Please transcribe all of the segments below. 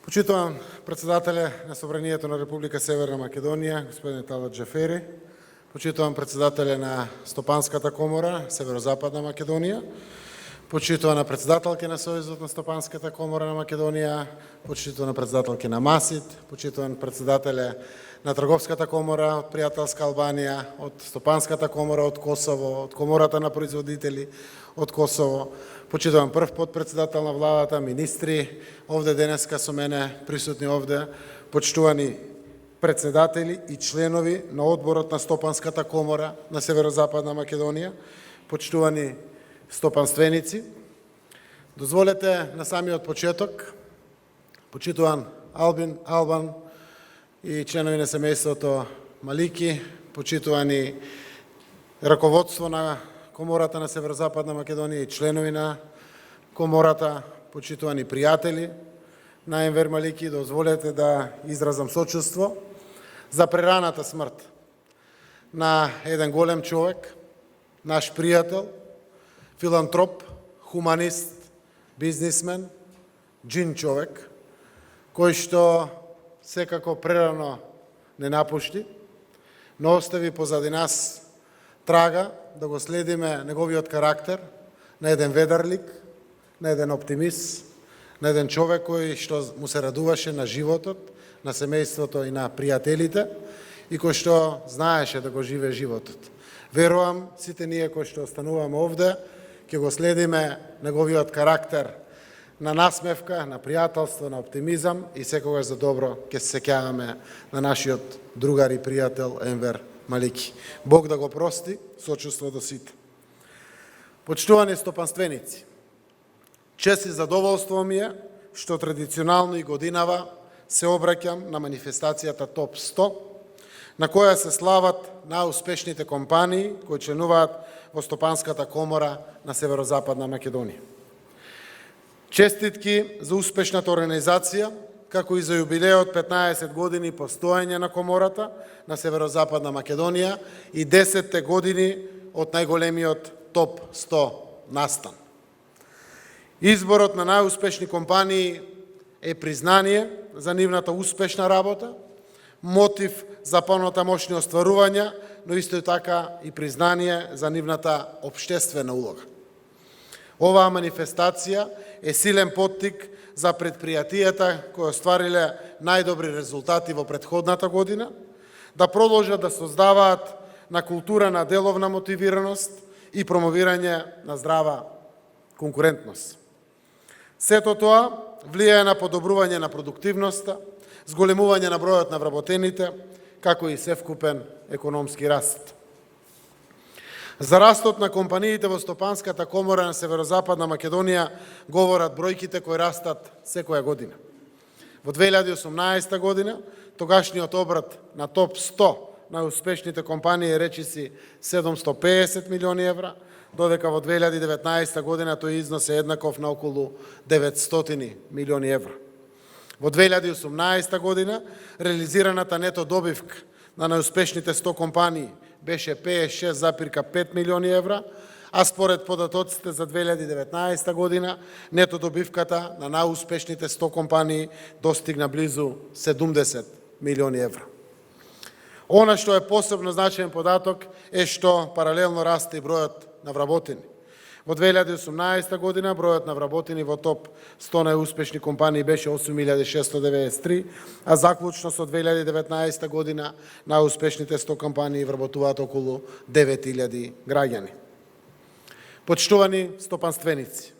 Почитувам председателя на Собранието на Република Северна Македонија, господин Талат Джафери. Почитувам председателя на Стопанската комора, Северозападна Македонија. Почитувана председателка на Сојузот на Стопанската комора на Македонија. Почитувана председателка на МАСИД. Почитуван председателя на Трговската комора од пријателска Албанија, од Стопанската комора од Косово, од Комората на производители од Косово. Почитувам прв подпредседател на владата, министри, овде денеска со мене присутни овде, почитувани председатели и членови на одборот на Стопанската комора на Северозападна Македонија, почитувани стопанственици. Дозволете на самиот почеток, почитуван Албан и членови на семејството Малики, почитувани раководство на Комората на Северозападна Македонија и членови на Комората, почитувани пријатели на Енвер Малики, дозволете да изразам сочувство за прераната смрт на еден голем човек, наш пријател, филантроп, хуманист, бизнисмен, џин човек, кој што секако прерано не напушти, но остави позади нас трага да го следиме неговиот карактер на еден ведарлик, на еден оптимист, на еден човек кој што му се радуваше на животот, на семејството и на пријателите и кој што знаеше да го живее животот. Верувам, сите ние кои што остануваме овде, ќе го следиме неговиот карактер на насмевка, на пријателство, на оптимизам и секогаш за добро ќе се сеќаваме на нашиот другар и пријател Енвер Малики. Бог да го прости, сочувство до сите. Почитувани стопанственици, чест и задоволство ми е што традиционално и годинава се обраќам на манифестацијата ТОП 100, на која се слават најуспешните компании кои членуваат во Стопанската комора на Северозападна Македонија. Честитки за успешната организација, како и за јубилеот 15 години постоење на Комората на Северозападна Македонија и 10 години од најголемиот ТОП 100 настан. Изборот на најуспешни компании е признание за нивната успешна работа, мотив за понатамошни остварувања, но исто така и признание за нивната општествена улога. Оваа манифестација е силен поттик за предпријатијата кои оствариле најдобри резултати во претходната година, да продолжат да создаваат на култура на деловна мотивираност и промовирање на здрава конкурентност. Сето тоа влијае на подобрување на продуктивноста, зголемување на бројот на вработените, како и севкупен економски раст. За растот на компаниите во Стопанската комора на Северозападна Македонија говорат бројките кои растат секоја година. Во 2018 година тогашниот обрат на ТОП 100 најуспешните компании речиси 750 милиони евра, додека во 2019 година тој износ е еднаков на околу 900 милиони евра. Во 2018 година реализираната нето добивка на најуспешните 100 компании беше 56,5 милиони евра, а според податоците за 2019 година нето добивката на најуспешните 100 компании достигна близу 70 милиони евра. Она што е посебно значаен податок е што паралелно расте и бројот на вработени. Во 2018 година бројот на вработени во ТОП 100 најуспешни компании беше 8693, а заклучно со 2019 година најуспешните 100 компании вработуваат околу 9000 граѓани. Почитувани стопанственици,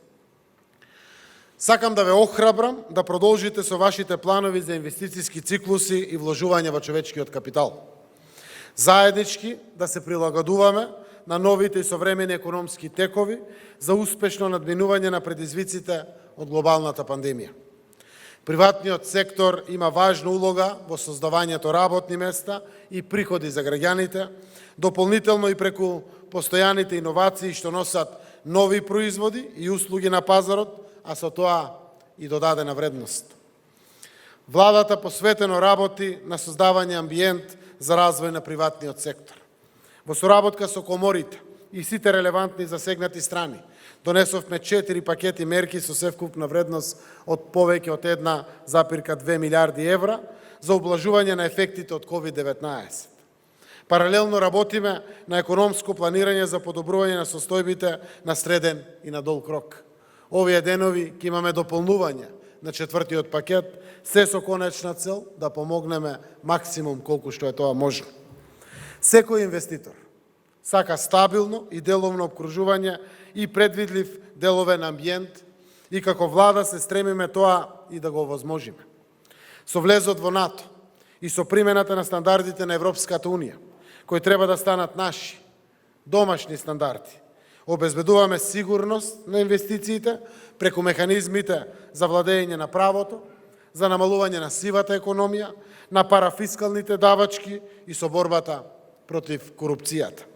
сакам да ве охрабрам да продолжите со вашите планови за инвестициски циклуси и вложување во човечкиот капитал. Заеднички да се прилагодуваме на новите и современи економски текови за успешно надминување на предизвиците од глобалната пандемија. Приватниот сектор има важна улога во создавањето работни места и приходи за граѓаните, дополнително и преку постојаните иновации што носат нови производи и услуги на пазарот, а со тоа и додадена вредност. Владата посветено работи на создавање амбиент за развој на приватниот сектор. Во соработка со коморите и сите релевантни засегнати страни. Донесовме 4 пакети мерки со севкупна вредност од повеќе од 1,2 милиарди евра за облажување на ефектите од COVID-19. Паралелно работиме на економско планирање за подобрување на состојбите на среден и на долг рок. Овие денови ќе имаме дополнување на 4-тиот пакет, се со конечна цел да помогнеме максимум колку што е тоа можно. Секој инвеститор сака стабилно и деловно обкружување и предвидлив деловен амбиент и како влада се стремиме тоа и да го овозможиме. Со влезот во НАТО и со примената на стандардите на Европската Унија, кои треба да станат наши, домашни стандарди, обезбедуваме сигурност на инвестициите преку механизмите за владење на правото, за намалување на сивата економија, на парафискалните давачки и со борбата против корупцијата.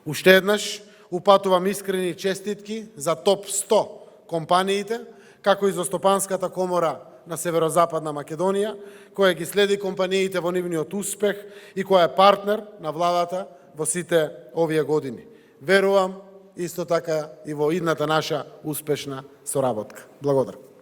Уште еднаш упатувам искрени честитки за топ 100 компаниите, како и за Стопанската комора на Северозападна Македонија, која ги следи компаниите во нивниот успех и која е партнер на владата во сите овие години. Верувам исто така и во идната наша успешна соработка. Благодарам.